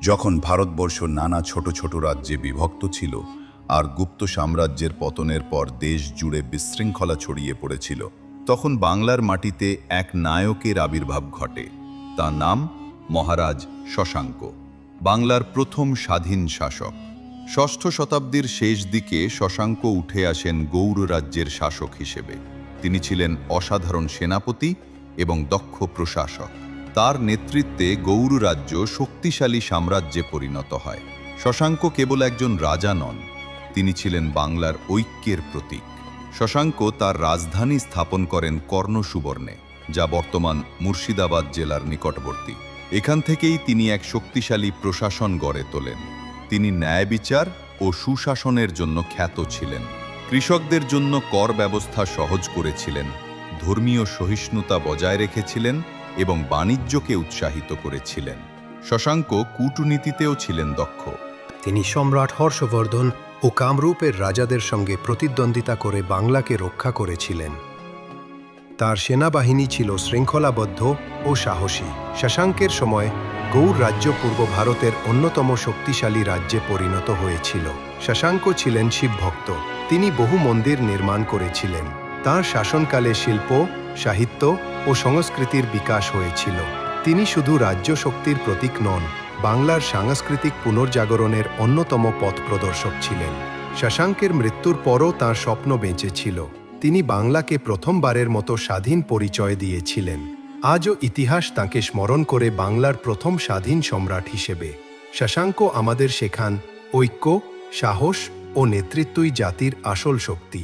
যখন ভারতবর্ষ নানা ছোট ছোট রাজ্যে বিভক্ত ছিল আর গুপ্ত সাম্রাজ্যের পতনের পর দেশ জুড়ে বিশৃঙ্খলা ছড়িয়ে পড়েছিল, তখন বাংলার মাটিতে এক নায়কের আবির্ভাব ঘটে। তার নাম মহারাজ শশাঙ্ক, বাংলার প্রথম স্বাধীন শাসক। ষষ্ঠ শতাব্দীর শেষ দিকে শশাঙ্ক উঠে আসেন গৌড় রাজ্যের শাসক হিসেবে। তিনি ছিলেন অসাধারণ সেনাপতি এবং দক্ষ প্রশাসক। তার নেতৃত্বে গৌড় রাজ্য শক্তিশালী সাম্রাজ্যে পরিণত হয়। শশাঙ্ক কেবল একজন রাজা নন, তিনি ছিলেন বাংলার ঐক্যের প্রতীক। শশাঙ্ক তার রাজধানী স্থাপন করেন কর্ণসুবর্ণে, যা বর্তমান মুর্শিদাবাদ জেলার নিকটবর্তী। এখান থেকেই তিনি এক শক্তিশালী প্রশাসন গড়ে তোলেন। তিনি ন্যায় বিচার ও সুশাসনের জন্য খ্যাত ছিলেন। কৃষকদের জন্য কর ব্যবস্থা সহজ করেছিলেন, ধর্মীয় সহিষ্ণুতা বজায় রেখেছিলেন এবং বাণিজ্যকে উৎসাহিত করেছিলেন। শশাঙ্ক কূটনীতিতেও ছিলেন দক্ষ। তিনি সম্রাট হর্ষবর্ধন ও কামরূপের রাজাদের সঙ্গে প্রতিদ্বন্দ্বিতা করে বাংলাকে রক্ষা করেছিলেন। তার সেনাবাহিনী ছিল শৃঙ্খলাবদ্ধ ও সাহসী। শশাঙ্কের সময় গৌড় রাজ্য পূর্ব ভারতের অন্যতম শক্তিশালী রাজ্যে পরিণত হয়েছিল। শশাঙ্ক ছিলেন শিবভক্ত। তিনি বহু মন্দির নির্মাণ করেছিলেন। তার শাসনকালে শিল্প, সাহিত্য ও সংস্কৃতির বিকাশ হয়েছিল। তিনি শুধু রাজ্য শক্তির প্রতীক নন, বাংলার সাংস্কৃতিক পুনর্জাগরণের অন্যতম পথ প্রদর্শক ছিলেন। শশাঙ্কের মৃত্যুর পরও তাঁর স্বপ্ন বেঁচে ছিল। তিনি বাংলাকে প্রথমবারের মতো স্বাধীন পরিচয় দিয়েছিলেন। আজও ইতিহাস তাঁকে স্মরণ করে বাংলার প্রথম স্বাধীন সম্রাট হিসেবে। শশাঙ্ক আমাদের শেখান ঐক্য, সাহস ও নেতৃত্বই জাতির আসল শক্তি।